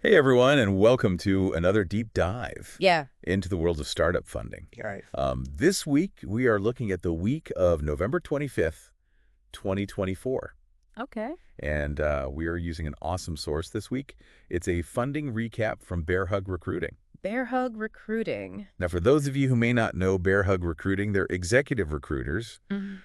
Hey everyone, and welcome to another deep dive Yeah. into the world of startup funding. Right. This week, we are looking at the week of November 25th, 2024. Okay. And we are using an awesome source this week. It's a funding recap from Bearhug Recruiting. Bearhug Recruiting. Now, for those of you who may not know Bearhug Recruiting, they're executive recruiters, Mhm.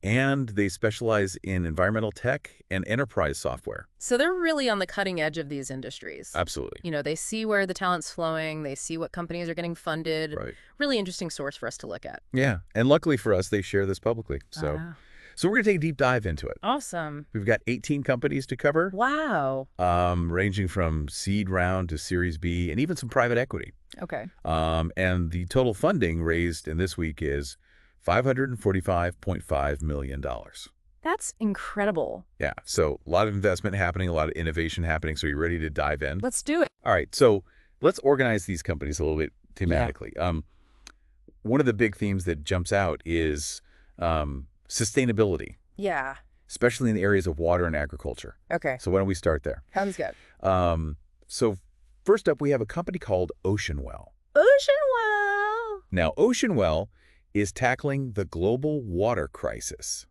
and they specialize in environmental tech and enterprise software. So they're really on the cutting edge of these industries. Absolutely. They see where the talent's flowing. They see what companies are getting funded. Right. Really interesting source for us to look at. Yeah, and luckily for us, they share this publicly. Ah, So we're going to take a deep dive into it. awesome. We've got 18 companies to cover, Wow. ranging from seed round to Series B and even some private equity. Okay. And the total funding raised in this week is $545.5 million. That's incredible. Yeah, so a lot of investment happening, a lot of innovation happening. So you ready to dive in? Let's do it. All right, so let's organize these companies a little bit thematically. One of the big themes that jumps out is sustainability, Yeah. especially in the areas of water and agriculture. Okay. So why don't we start there? Sounds good. So first up, we have a company called OceanWell. OceanWell. Now, OceanWell is tackling the global water crisis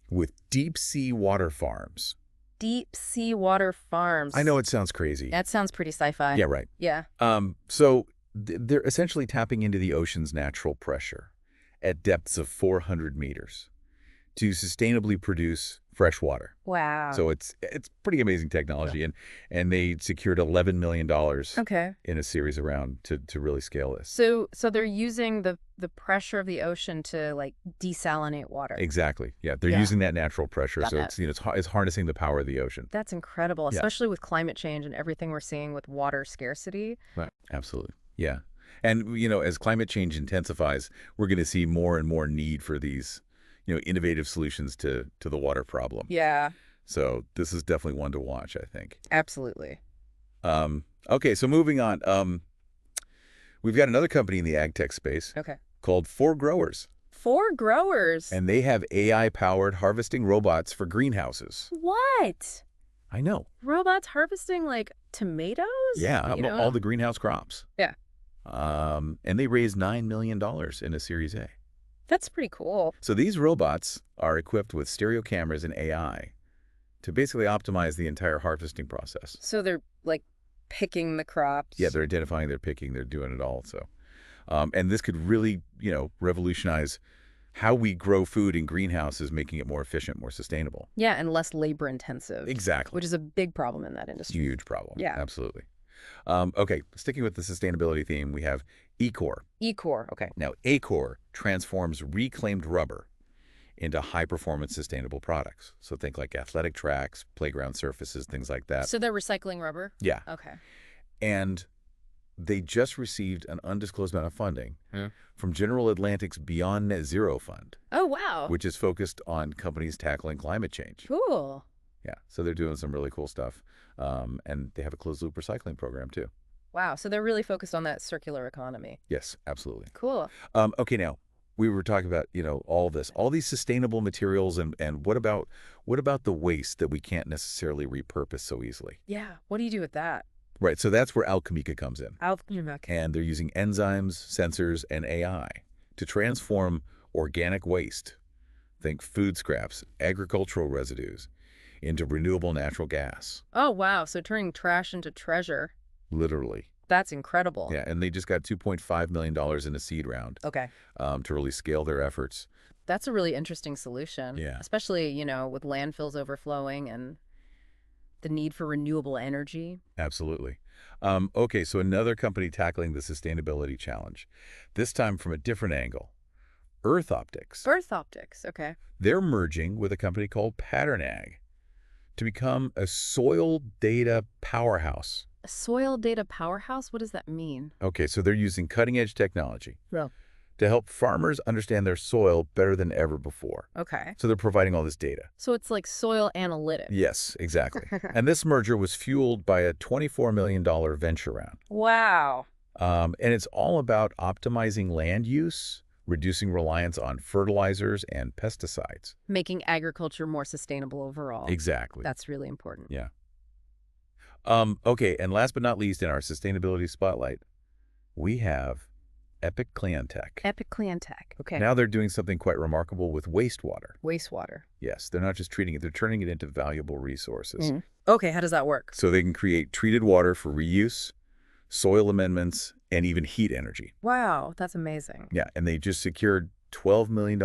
with deep-sea water farms. Deep sea water farms. I know it sounds crazy. That sounds pretty sci-fi. Yeah, right. Yeah. They're essentially tapping into the ocean's natural pressure at depths of 400 meters to sustainably produce fresh water. Wow. So it's pretty amazing technology, and they secured $11 million Okay. in a series around to really scale this. So they're using the pressure of the ocean to like desalinate water. Exactly. Yeah, they're Yeah. using that natural pressure, Got so that. it's harnessing the power of the ocean. That's incredible, Yeah. especially with climate change and everything we're seeing with water scarcity. Right. Absolutely. Yeah. And as climate change intensifies, we're going to see more and more need for these innovative solutions to the water problem. Yeah, So this is definitely one to watch, I think. absolutely. Okay, so moving on. We've got another company in the ag tech space Okay. called 4Growers, For growers. and they have AI-powered harvesting robots for greenhouses. What? I know. Robots harvesting like tomatoes? Yeah, all the greenhouse crops. Yeah. And they raised $9 million in a Series A. That's pretty cool. So these robots are equipped with stereo cameras and AI to basically optimize the entire harvesting process. So they're like picking the crops. Yeah, they're identifying, they're picking, they're doing it all. So, and this could really, revolutionize how we grow food in greenhouses, making it more efficient, more sustainable. Yeah, and less labor intensive. Exactly. Which is a big problem in that industry. Huge problem. Yeah. Absolutely. Okay, sticking with the sustainability theme, we have Ecor. Ecor. Okay. Now, Acor transforms reclaimed rubber into high-performance sustainable products. So think like athletic tracks, playground surfaces, things like that. So they're recycling rubber? Yeah. Okay. And they just received an undisclosed amount of funding from General Atlantic's Beyond Net Zero Fund, Oh, wow. which is focused on companies tackling climate change. Cool. Yeah, so they're doing some really cool stuff. And they have a closed-loop recycling program, too. Wow. So they're really focused on that circular economy. Yes, absolutely. Cool. Okay, now, we were talking about, all this, all these sustainable materials, and what about the waste that we can't necessarily repurpose so easily? Yeah. What do you do with that? Right, so that's where Alchemica comes in. Alchemica. And they're using enzymes, sensors, and AI to transform organic waste, think food scraps, agricultural residues, into renewable natural gas, Oh, wow. So turning trash into treasure. literally. That's incredible. Yeah, and they just got $2.5 million in a seed round Okay. to really scale their efforts. That's a really interesting solution. Yeah. Especially, with landfills overflowing and the need for renewable energy. Absolutely. Okay, so another company tackling the sustainability challenge, this time from a different angle, Earth Optics. Earth optics. Okay. They're merging with a company called Pattern Ag to become a soil data powerhouse. A soil data powerhouse? What does that mean? Okay, so they're using cutting-edge technology Well. to help farmers understand their soil better than ever before. Okay. So they're providing all this data. So it's like soil analytics. Yes, exactly. And this merger was fueled by a $24 million venture round. Wow. And it's all about optimizing land use, reducing reliance on fertilizers and pesticides. Making agriculture more sustainable overall. Exactly. That's really important. Yeah. Okay, and last but not least, in our sustainability spotlight, we have Epic Clean Tech. Epic Clean Tech. Okay. Now they're doing something quite remarkable with wastewater. Wastewater. Yes, they're not just treating it, they're turning it into valuable resources. Okay, how does that work? So they can create treated water for reuse, soil amendments, and even heat energy. Wow, that's amazing. Yeah, and they just secured $12 million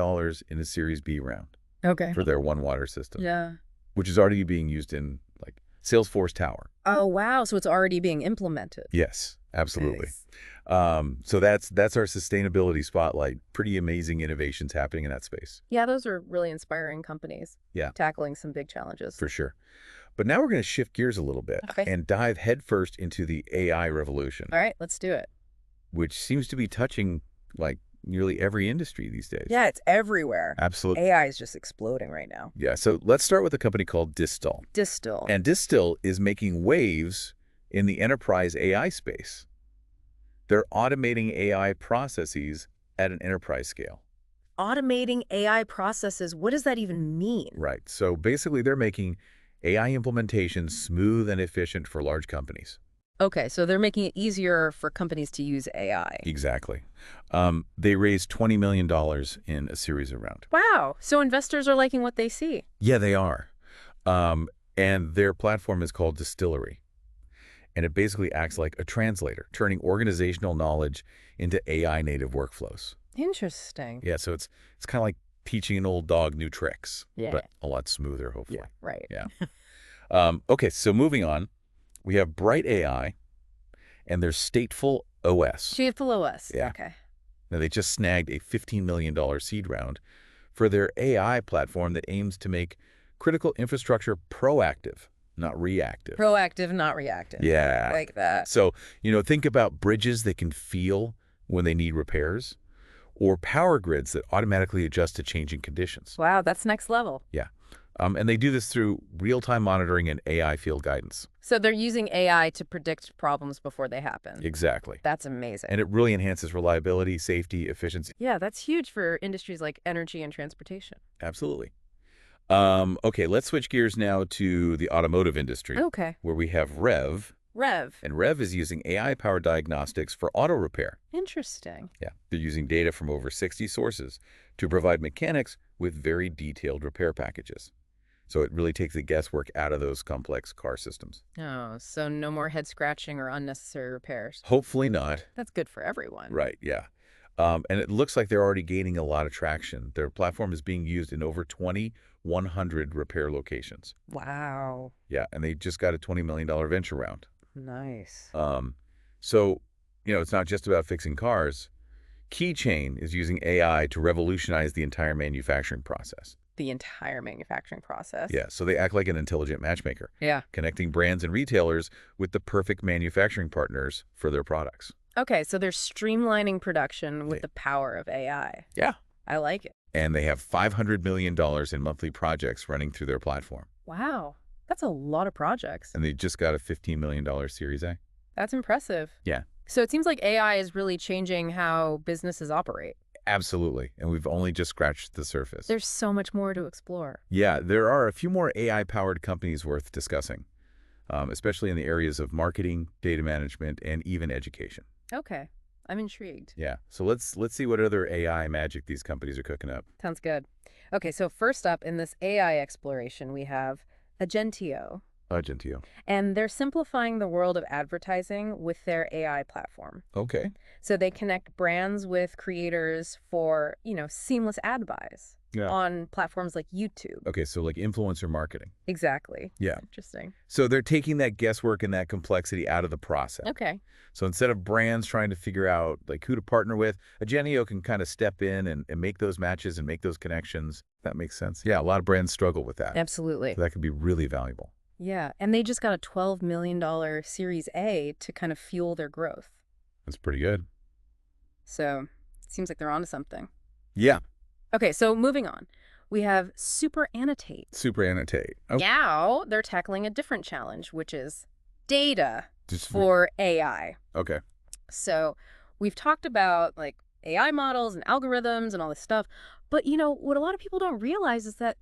in a Series B round Okay. for their One Water system, Yeah. which is already being used in like Salesforce Tower. Oh, wow. So it's already being implemented. Yes, absolutely. Nice. So that's our sustainability spotlight. Pretty amazing innovations happening in that space. Yeah, those are really inspiring companies. Yeah. Tackling some big challenges. For sure. But now we're going to shift gears a little bit Okay. and dive headfirst into the AI revolution, All right, let's do it. which seems to be touching like nearly every industry these days. Yeah, it's everywhere. Absolutely. AI is just exploding right now. Yeah. So let's start with a company called Distill. Distill. And Distill is making waves in the enterprise AI space. They're automating AI processes at an enterprise scale. Automating AI processes, what does that even mean? Right. So basically, they're making AI implementations smooth and efficient for large companies. Okay, so they're making it easier for companies to use AI. Exactly. They raised $20 million in a series of rounds. Wow, so investors are liking what they see. Yeah, they are. And their platform is called Distillery. And it basically acts like a translator, turning organizational knowledge into AI-native workflows. Interesting. Yeah, so it's kind of like teaching an old dog new tricks, Yeah. but a lot smoother, hopefully. Yeah, right. Yeah. Okay, so moving on, we have Bright AI and their Stateful OS. Stateful OS. Yeah. Okay. Now, they just snagged a $15 million seed round for their AI platform that aims to make critical infrastructure proactive, not reactive. Proactive, not reactive. Yeah. Like that. So, think about bridges that can feel when they need repairs, or power grids that automatically adjust to changing conditions. Wow, that's next level. Yeah. And they do this through real-time monitoring and AI field guidance. So they're using AI to predict problems before they happen. Exactly. That's amazing. And it really enhances reliability, safety, efficiency. Yeah, that's huge for industries like energy and transportation. Absolutely. Okay, let's switch gears now to the automotive industry, Okay. where we have Rev. Rev. And Rev is using AI-powered diagnostics for auto repair. Interesting. Yeah, they're using data from over 60 sources to provide mechanics with very detailed repair packages. So it really takes the guesswork out of those complex car systems. Oh, so no more head scratching or unnecessary repairs. Hopefully not. That's good for everyone. Right, yeah. And it looks like they're already gaining a lot of traction. Their platform is being used in over 2,100 repair locations. Wow. Yeah, and they just got a $20 million venture round. Nice. So, it's not just about fixing cars. Keychain is using AI to revolutionize the entire manufacturing process. The entire manufacturing process. Yeah, so they act like an intelligent matchmaker, Yeah. connecting brands and retailers with the perfect manufacturing partners for their products. Okay, so they're streamlining production with Yeah. the power of AI. Yeah. I like it. And they have $500 million in monthly projects running through their platform. Wow. That's a lot of projects. And they just got a $15 million Series A. That's impressive. Yeah. So it seems like AI is really changing how businesses operate. Absolutely. And we've only just scratched the surface. There's so much more to explore. Yeah, there are a few more AI-powered companies worth discussing, especially in the areas of marketing, data management, and even education. Okay. I'm intrigued. Yeah. So let's see what other AI magic these companies are cooking up. Sounds good. Okay, so first up in this AI exploration, we have Agentio. Gentio. And they're simplifying the world of advertising with their AI platform. Okay. So they connect brands with creators for, seamless ad buys on platforms like YouTube. Okay, so like influencer marketing. Exactly. Yeah. Interesting. So they're taking that guesswork and that complexity out of the process. Okay. So instead of brands trying to figure out like who to partner with, Agentio can kind of step in and make those matches and make those connections. That makes sense. Yeah, a lot of brands struggle with that. Absolutely. So that could be really valuable. Yeah, and they just got a $12 million Series A to kind of fuel their growth. That's pretty good. So it seems like they're onto something. Yeah. Okay, so moving on. We have Super Annotate. Super Annotate. Oh, Now they're tackling a different challenge, which is data just for AI. okay. So we've talked about like AI models and algorithms and all this stuff. But, what a lot of people don't realize is that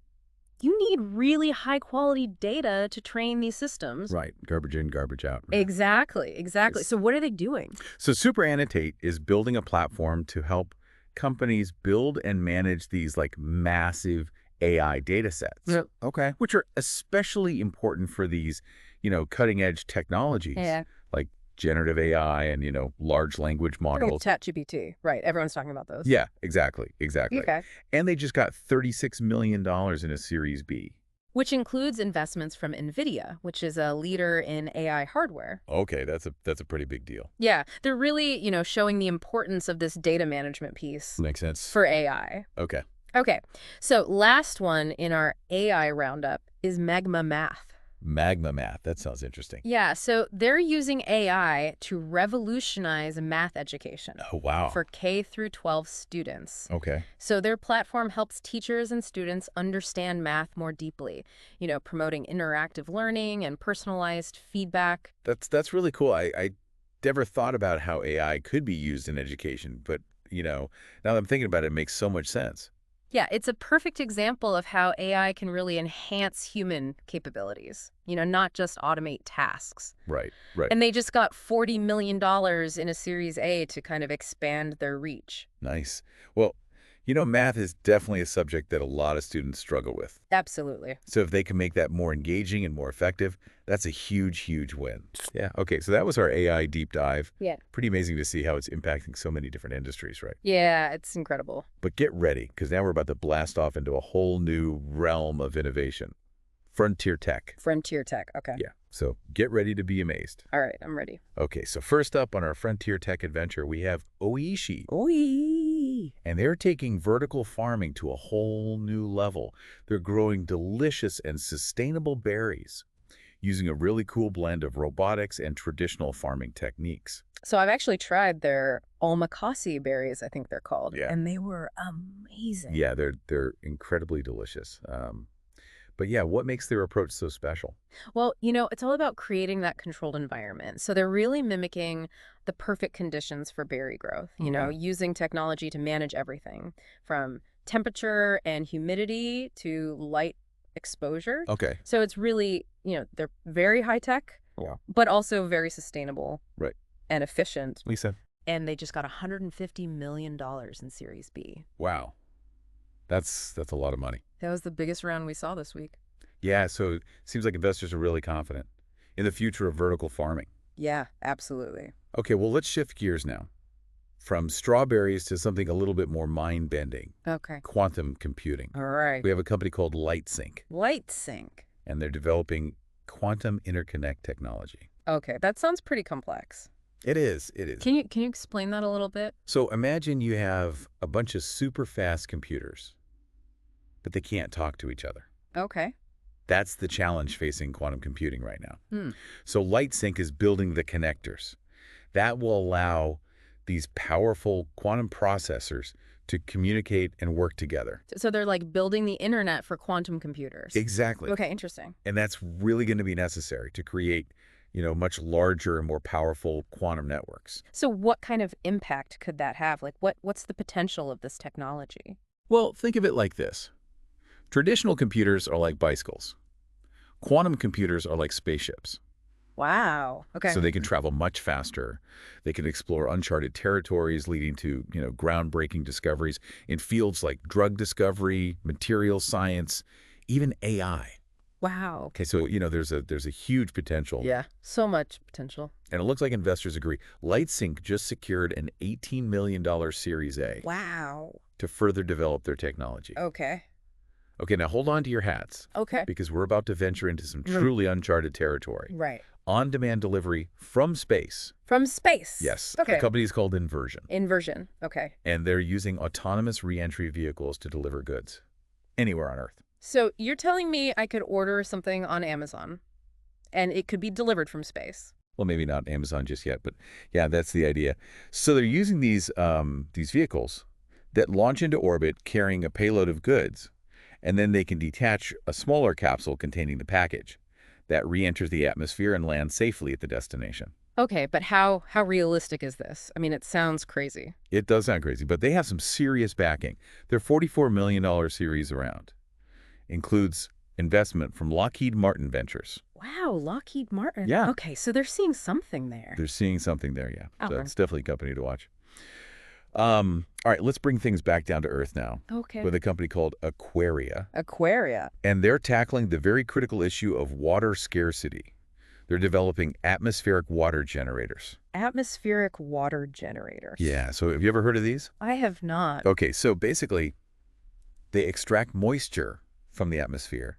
you need really high-quality data to train these systems. Right. Garbage in, garbage out. Right. Exactly, exactly. Yes. So what are they doing? So SuperAnnotate is building a platform to help companies build and manage these like massive AI data sets. Yep. Okay. Which are especially important for these, cutting edge technologies Yeah. like generative AI and, large language models. ChatGPT, right. Everyone's talking about those. Yeah, exactly. Exactly. Okay. And they just got $36 million in a Series B. Which includes investments from NVIDIA, which is a leader in AI hardware. Okay, that's a pretty big deal. Yeah, they're really, showing the importance of this data management piece Makes sense. for AI. Okay. Okay, so last one in our AI roundup is Magma Math. Magma Math. That sounds interesting. Yeah, so they're using AI to revolutionize math education. Oh, wow. For K through 12 students. Okay. So their platform helps teachers and students understand math more deeply, promoting interactive learning and personalized feedback. That's really cool. I never thought about how AI could be used in education, but, now that I'm thinking about it, it makes so much sense. Yeah, it's a perfect example of how AI can really enhance human capabilities, not just automate tasks. Right, right. And they just got $40 million in a Series A to kind of expand their reach. Nice. Well, math is definitely a subject that a lot of students struggle with. Absolutely. So if they can make that more engaging and more effective, that's a huge, huge win. Yeah. Okay. So that was our AI deep dive. Yeah. Pretty amazing to see how it's impacting so many different industries, right? Yeah, it's incredible. But get ready, because now we're about to blast off into a whole new realm of innovation. Frontier tech. Frontier tech. Okay. Yeah. So get ready to be amazed. All right, I'm ready. Okay. So first up on our frontier tech adventure, we have Oishi. And they're taking vertical farming to a whole new level. They're growing delicious and sustainable berries using a really cool blend of robotics and traditional farming techniques. So I've actually tried their omakase berries, I think they're called. Yeah. And they were amazing. Yeah, they're incredibly delicious. But yeah, what makes their approach so special? Well, it's all about creating that controlled environment. So they're really mimicking the perfect conditions for berry growth, using technology to manage everything from temperature and humidity to light exposure. Okay. So it's really, they're very high tech, Yeah. but also very sustainable. Right. And efficient. Lisa. And they just got $150 million in Series B. Wow. That's a lot of money. That was the biggest round we saw this week. Yeah, so it seems like investors are really confident in the future of vertical farming. Yeah, absolutely. Okay, well, let's shift gears now from strawberries to something a little bit more mind-bending. Okay. Quantum computing. All right. We have a company called LightSync, LightSync. and they're developing quantum interconnect technology. Okay, that sounds pretty complex. It is. It is. Can you explain that a little bit? So imagine you have a bunch of super fast computers, but they can't talk to each other. Okay. That's the challenge facing quantum computing right now. Hmm. So LightSync is building the connectors. That will allow these powerful quantum processors to communicate and work together. So they're like building the internet for quantum computers. Exactly. Okay, interesting. And that's really going to be necessary to create, much larger and more powerful quantum networks. So what kind of impact could that have? Like what's the potential of this technology? Well, think of it like this. Traditional computers are like bicycles. Quantum computers are like spaceships. Wow. Okay. So they can travel much faster. They can explore uncharted territories, leading to, groundbreaking discoveries in fields like drug discovery, material science, even AI. Wow. Okay, so, there's a huge potential. Yeah, so much potential. And it looks like investors agree. LightSync just secured an $18 million Series A. Wow. To further develop their technology. Okay. Okay, now hold on to your hats. Okay. Because we're about to venture into some truly uncharted territory. Right. On-demand delivery from space. From space? Yes. Okay. The company is called Inversion. Inversion. Okay. And they're using autonomous re-entry vehicles to deliver goods anywhere on Earth. So you're telling me I could order something on Amazon and it could be delivered from space? Well, maybe not Amazon just yet, but yeah, that's the idea. So they're using these vehicles that launch into orbit carrying a payload of goods, and then they can detach a smaller capsule containing the package that re-enters the atmosphere and lands safely at the destination. Okay, but how realistic is this? I mean, it sounds crazy. It does sound crazy, but they have some serious backing. They're $44 million series around. includes investment from Lockheed Martin Ventures. Wow, Lockheed Martin. Yeah. Okay, so they're seeing something there. They're seeing something there, yeah. Oh. So it's definitely a company to watch. All right, let's bring things back down to earth now. Okay. With a company called Aquaria. Aquaria. And they're tackling the very critical issue of water scarcity. They're developing atmospheric water generators. Atmospheric water generators. Yeah, so have you ever heard of these? I have not. Okay, so basically, they extract moisture from the atmosphere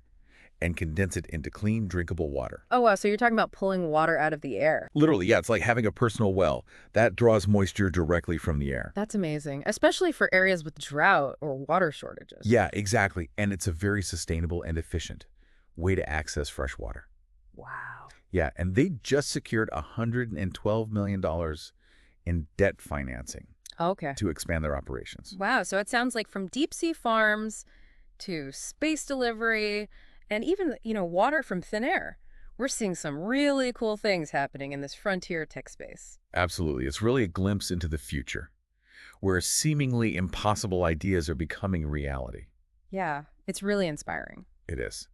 and condense it into clean, drinkable water. Oh, wow, so you're talking about pulling water out of the air. Literally, yeah, it's like having a personal well. That draws moisture directly from the air. That's amazing, especially for areas with drought or water shortages. Yeah, exactly. And it's a very sustainable and efficient way to access fresh water. Wow. Yeah, and they just secured $112 million in debt financing Okay. to expand their operations. Wow, so it sounds like from deep sea farms to space delivery and even, water from thin air. We're seeing some really cool things happening in this frontier tech space. Absolutely. It's really a glimpse into the future, where seemingly impossible ideas are becoming reality. Yeah, it's really inspiring. It is.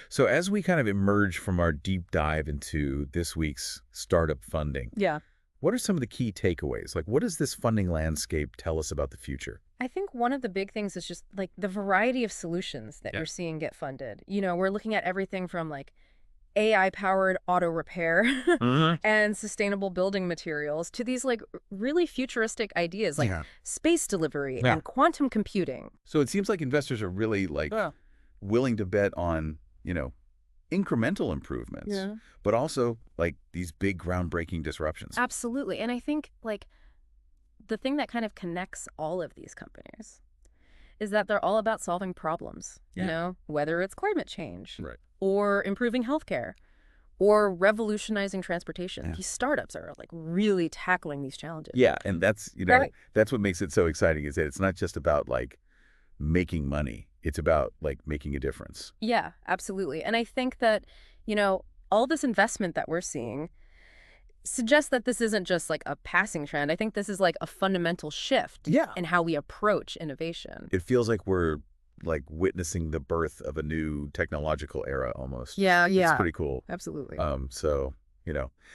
So as we kind of emerge from our deep dive into this week's startup funding, Yeah. what are some of the key takeaways? Like, what does this funding landscape tell us about the future? I think one of the big things is just like the variety of solutions that you're seeing get funded. We're looking at everything from like AI-powered auto repair and sustainable building materials to these like really futuristic ideas like space delivery and quantum computing. So it seems like investors are really willing to bet on, incremental improvements, but also like these big groundbreaking disruptions. Absolutely. And I think like the thing that kind of connects all of these companies is that they're all about solving problems, whether it's climate change or improving healthcare or revolutionizing transportation. These startups are like really tackling these challenges. Yeah, and that's, that's what makes it so exciting is that it's not just about like making money. It's about like making a difference. Yeah, absolutely. And I think that, all this investment that we're seeing suggests that this isn't just like a passing trend. I think this is like a fundamental shift in how we approach innovation. It feels like we're like witnessing the birth of a new technological era almost. Yeah. It's pretty cool. Absolutely. So,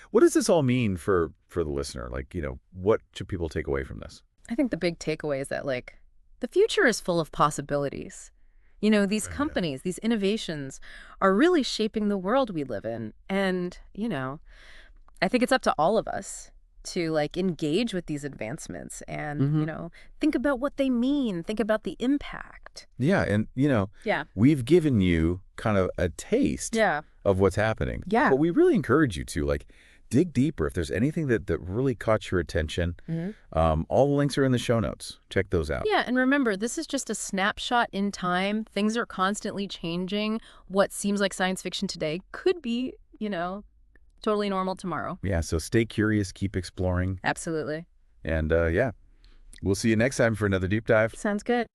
what does this all mean for the listener? Like, what should people take away from this? I think the big takeaway is that like the future is full of possibilities. These companies, these innovations are really shaping the world we live in. And, I think it's up to all of us to like engage with these advancements and, think about what they mean, think about the impact. Yeah. And, we've given you kind of a taste of what's happening. Yeah. But we really encourage you to like dig deeper. If there's anything that really caught your attention, all the links are in the show notes. Check those out. Yeah. And remember, this is just a snapshot in time. Things are constantly changing. What seems like science fiction today could be, totally normal tomorrow. Yeah, so stay curious, keep exploring. Absolutely. And we'll see you next time for another deep dive. Sounds good.